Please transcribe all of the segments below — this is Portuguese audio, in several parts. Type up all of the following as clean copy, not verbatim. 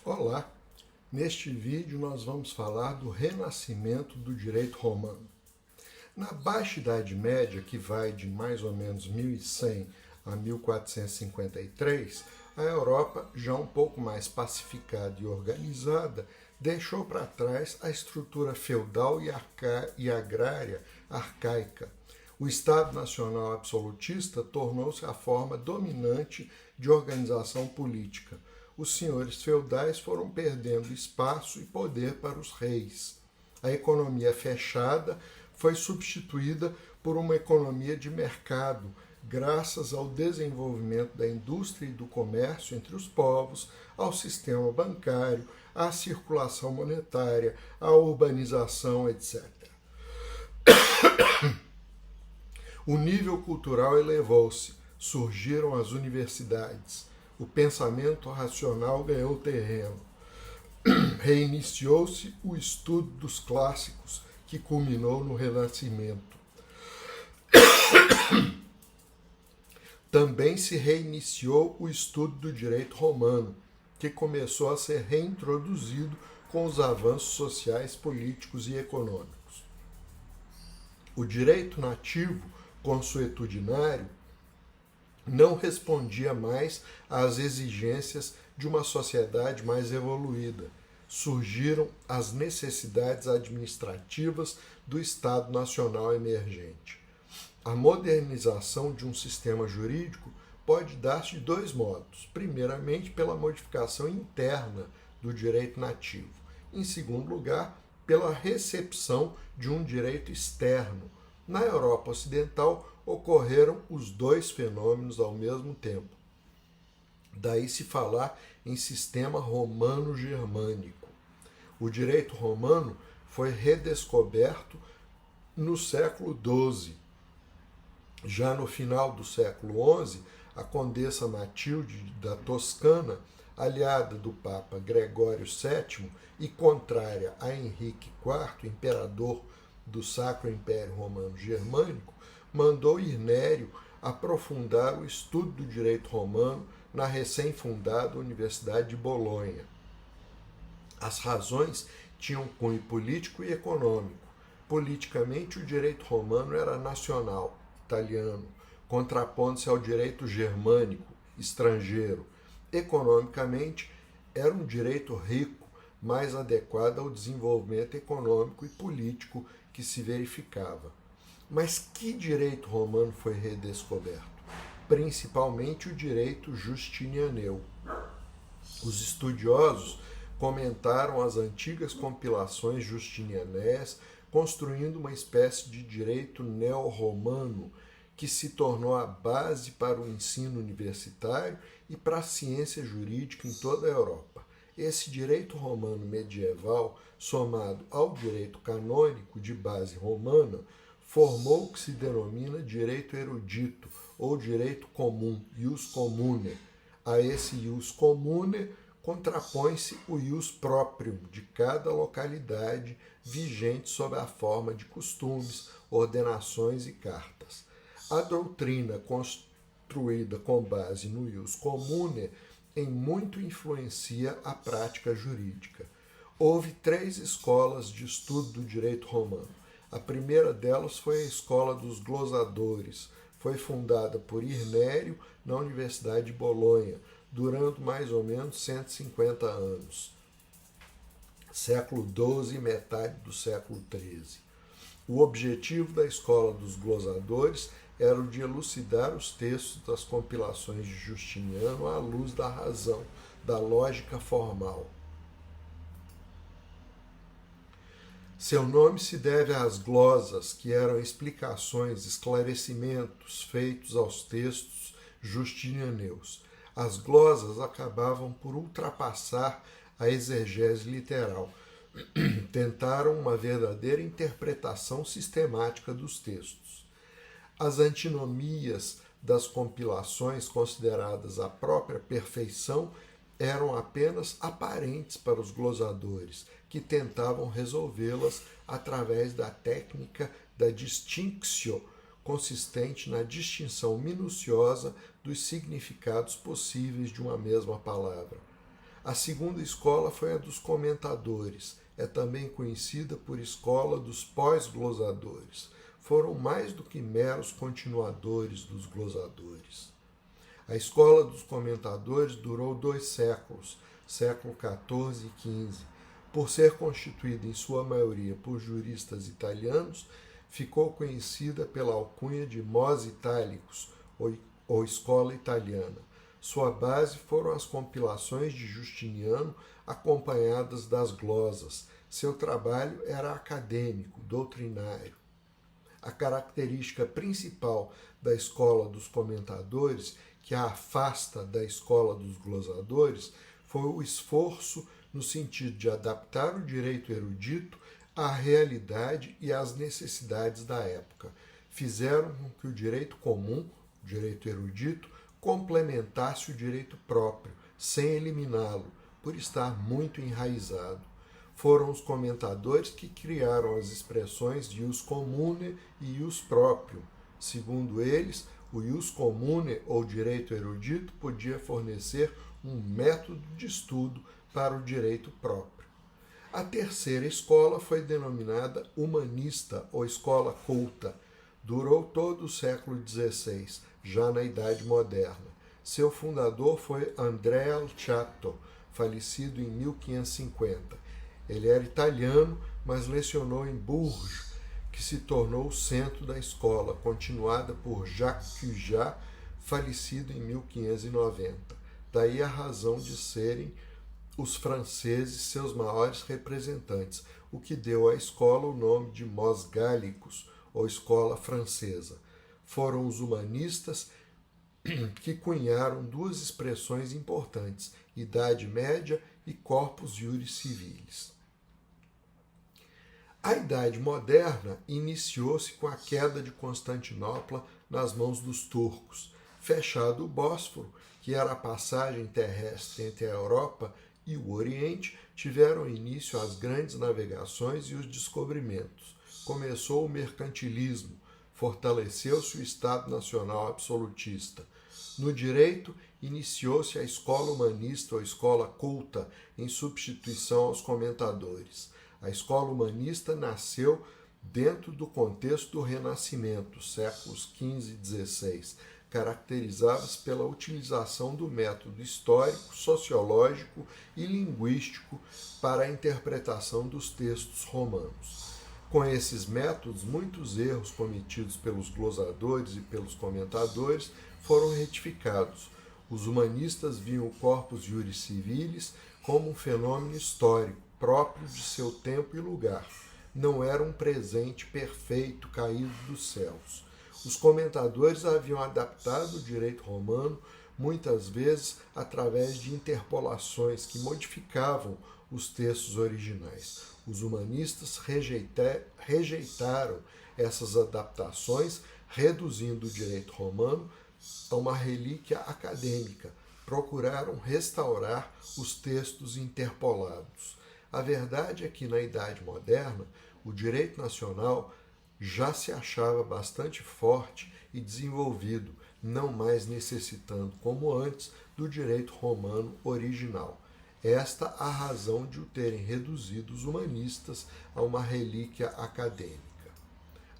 Olá! Neste vídeo nós vamos falar do renascimento do direito romano. Na Baixa Idade Média, que vai de mais ou menos 1100 a 1453, a Europa, já um pouco mais pacificada e organizada, deixou para trás a estrutura feudal e agrária arcaica. O Estado Nacional absolutista tornou-se a forma dominante de organização política. Os senhores feudais foram perdendo espaço e poder para os reis. A economia fechada foi substituída por uma economia de mercado, graças ao desenvolvimento da indústria e do comércio entre os povos, ao sistema bancário, à circulação monetária, à urbanização, etc. O nível cultural elevou-se, surgiram as universidades, o pensamento racional ganhou terreno, reiniciou-se o estudo dos clássicos, que culminou no Renascimento. Também se reiniciou o estudo do direito romano, que começou a ser reintroduzido com os avanços sociais, políticos e econômicos. O direito nativo, consuetudinário, não respondia mais às exigências de uma sociedade mais evoluída. Surgiram as necessidades administrativas do Estado Nacional emergente. A modernização de um sistema jurídico pode dar-se de dois modos. Primeiramente, pela modificação interna do direito nativo. Em segundo lugar, pela recepção de um direito externo. Na Europa Ocidental, ocorreram os dois fenômenos ao mesmo tempo. Daí se falar em sistema romano-germânico. O direito romano foi redescoberto no século XII. Já no final do século XI, a condessa Matilde da Toscana, aliada do Papa Gregório VII e contrária a Henrique IV, imperador do Sacro Império Romano Germânico, mandou Irnério aprofundar o estudo do direito romano na recém-fundada Universidade de Bolonha. As razões tinham cunho político e econômico. Politicamente, o direito romano era nacional, italiano, contrapondo-se ao direito germânico, estrangeiro. Economicamente, era um direito rico, mais adequado ao desenvolvimento econômico e político que se verificava. Mas que direito romano foi redescoberto? Principalmente o direito justinianeu. Os estudiosos comentaram as antigas compilações justinianés, construindo uma espécie de direito neo-romano que se tornou a base para o ensino universitário e para a ciência jurídica em toda a Europa. Esse direito romano medieval, somado ao direito canônico de base romana, formou o que se denomina direito erudito ou direito comum, ius commune. A esse ius commune contrapõe-se o ius proprium de cada localidade, vigente sob a forma de costumes, ordenações e cartas. A doutrina construída com base no ius commune em muito influencia a prática jurídica. Houve três escolas de estudo do direito romano. A primeira delas foi a Escola dos Glosadores. Foi fundada por Irnério na Universidade de Bolonha, durando mais ou menos 150 anos. Século XII e metade do século XIII. O objetivo da Escola dos Glosadores era o de elucidar os textos das compilações de Justiniano à luz da razão, da lógica formal. Seu nome se deve às glosas, que eram explicações, esclarecimentos feitos aos textos justinianeus. As glosas acabavam por ultrapassar a exegese literal. Tentaram uma verdadeira interpretação sistemática dos textos. As antinomias das compilações, consideradas a própria perfeição, eram apenas aparentes para os glosadores, que tentavam resolvê-las através da técnica da distinctio, consistente na distinção minuciosa dos significados possíveis de uma mesma palavra. A segunda escola foi a dos comentadores. É também conhecida por escola dos pós-glosadores. Foram mais do que meros continuadores dos glosadores. A escola dos comentadores durou 2 séculos, século XIV e XV. Por ser constituída em sua maioria por juristas italianos, ficou conhecida pela alcunha de Mos Italicus, ou Escola Italiana. Sua base foram as compilações de Justiniano acompanhadas das glosas. Seu trabalho era acadêmico, doutrinário. A característica principal da escola dos comentadores, que a afasta da escola dos glosadores, foi o esforço no sentido de adaptar o direito erudito à realidade e às necessidades da época. Fizeram com que o direito comum, o direito erudito, complementasse o direito próprio, sem eliminá-lo, por estar muito enraizado. Foram os comentadores que criaram as expressões de ius commune e ius proprio. Segundo eles, o ius commune, ou direito erudito, podia fornecer um método de estudo para o direito próprio. A terceira escola foi denominada humanista, ou escola culta. Durou todo o século XVI, já na Idade Moderna. Seu fundador foi Andrea Alciato, falecido em 1550. Ele era italiano, mas lecionou em Bourges, que se tornou o centro da escola, continuada por Jacques Cujas, falecido em 1590. Daí a razão de serem os franceses seus maiores representantes, o que deu à escola o nome de Mos Gallicus, ou Escola Francesa. Foram os humanistas que cunharam 2 expressões importantes, Idade Média e Corpus Juris Civilis. A Idade Moderna iniciou-se com a queda de Constantinopla nas mãos dos turcos. Fechado o Bósforo, que era a passagem terrestre entre a Europa e o Oriente, tiveram início as grandes navegações e os descobrimentos. Começou o mercantilismo, fortaleceu-se o Estado Nacional absolutista. No direito, iniciou-se a escola humanista ou escola culta, em substituição aos comentadores. A escola humanista nasceu dentro do contexto do Renascimento, séculos XV e XVI, caracterizadas pela utilização do método histórico, sociológico e linguístico para a interpretação dos textos romanos. Com esses métodos, muitos erros cometidos pelos glosadores e pelos comentadores foram retificados. Os humanistas viam o Corpus Juris Civilis como um fenômeno histórico, próprio de seu tempo e lugar. Não era um presente perfeito caído dos céus. Os comentadores haviam adaptado o direito romano, muitas vezes através de interpolações que modificavam os textos originais. Os humanistas rejeitaram essas adaptações, reduzindo o direito romano a uma relíquia acadêmica. Procuraram restaurar os textos interpolados. A verdade é que, na Idade Moderna, o direito nacional já se achava bastante forte e desenvolvido, não mais necessitando, como antes, do direito romano original. Esta a razão de o terem reduzido os humanistas a uma relíquia acadêmica.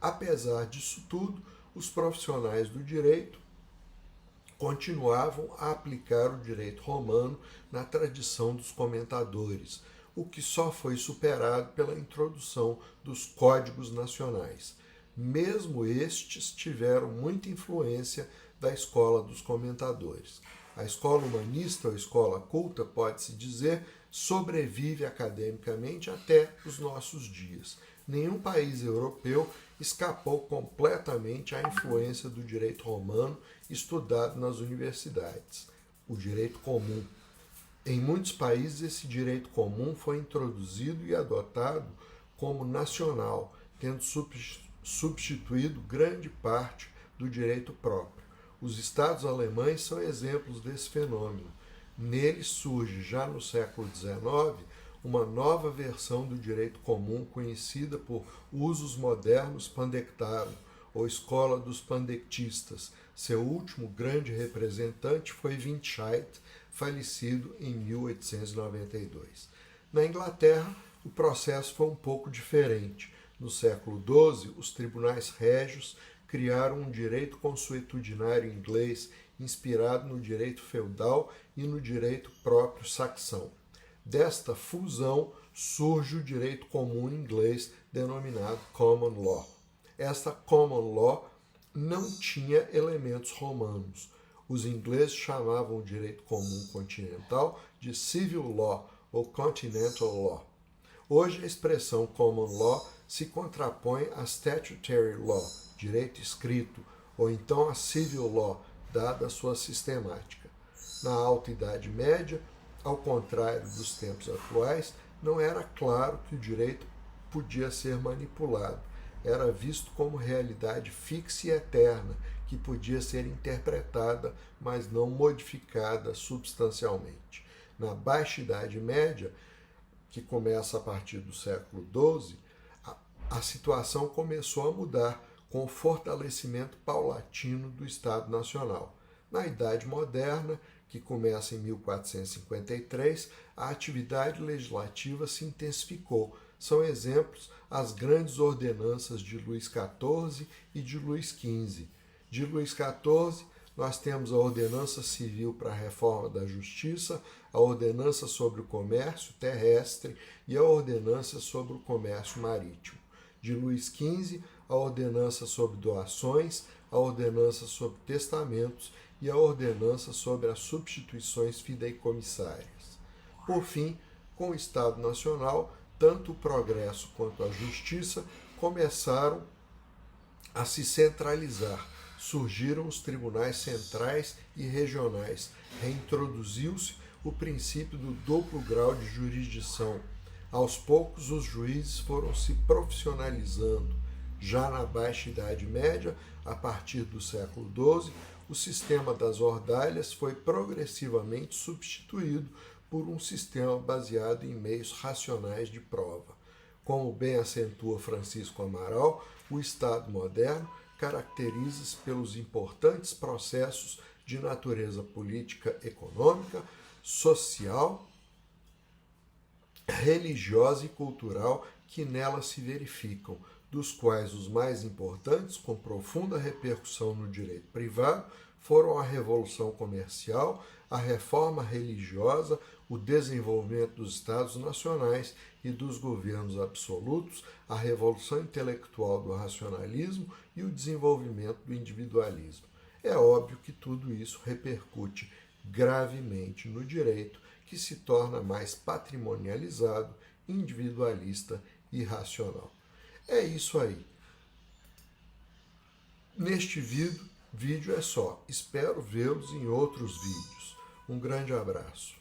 Apesar disso tudo, os profissionais do direito continuavam a aplicar o direito romano na tradição dos comentadores, o que só foi superado pela introdução dos códigos nacionais. Mesmo estes tiveram muita influência da escola dos comentadores. A escola humanista ou escola culta, pode-se dizer, sobrevive academicamente até os nossos dias. Nenhum país europeu escapou completamente à influência do direito romano estudado nas universidades, o direito comum. Em muitos países, esse direito comum foi introduzido e adotado como nacional, tendo substituído grande parte do direito próprio. Os estados alemães são exemplos desse fenômeno. Neles surge, já no século XIX, uma nova versão do direito comum conhecida por usos modernos pandectarum, ou escola dos pandectistas. Seu último grande representante foi Windscheid, falecido em 1892. Na Inglaterra, o processo foi um pouco diferente. No século XII, os tribunais régios criaram um direito consuetudinário inglês inspirado no direito feudal e no direito próprio saxão. Desta fusão surge o direito comum inglês denominado Common Law. Esta Common Law não tinha elementos romanos. Os ingleses chamavam o direito comum continental de Civil Law ou Continental Law. Hoje a expressão Common Law se contrapõe a Statutory Law, direito escrito, ou então a Civil Law, dada a sua sistemática. Na Alta Idade Média, ao contrário dos tempos atuais, não era claro que o direito podia ser manipulado. Era visto como realidade fixa e eterna, que podia ser interpretada, mas não modificada substancialmente. Na Baixa Idade Média, que começa a partir do século XII, a situação começou a mudar com o fortalecimento paulatino do Estado Nacional. Na Idade Moderna, que começa em 1453, a atividade legislativa se intensificou. São exemplos as grandes ordenanças de Luís XIV e de Luís XV. De Luís XIV, nós temos a Ordenança Civil para a Reforma da Justiça, a Ordenança sobre o Comércio Terrestre e a Ordenança sobre o Comércio Marítimo. De Luís XV, a Ordenança sobre Doações, a Ordenança sobre Testamentos e a Ordenança sobre as Substituições Fideicomissárias. Por fim, com o Estado Nacional, tanto o progresso quanto a justiça começaram a se centralizar. Surgiram os tribunais centrais e regionais. Reintroduziu-se o princípio do duplo grau de jurisdição. Aos poucos, os juízes foram se profissionalizando. Já na Baixa Idade Média, a partir do século XII, o sistema das ordalhas foi progressivamente substituído por um sistema baseado em meios racionais de prova. Como bem acentua Francisco Amaral, o Estado moderno caracteriza-se pelos importantes processos de natureza política, econômica, social, religiosa e cultural que nela se verificam, dos quais os mais importantes, com profunda repercussão no direito privado, foram a Revolução Comercial, a Reforma Religiosa, o desenvolvimento dos Estados Nacionais e dos governos absolutos, a Revolução Intelectual do Racionalismo e o desenvolvimento do individualismo. É óbvio que tudo isso repercute gravemente no direito, que se torna mais patrimonializado, individualista e racional. É isso aí. Neste vídeo é só. Espero vê-los em outros vídeos. Um grande abraço.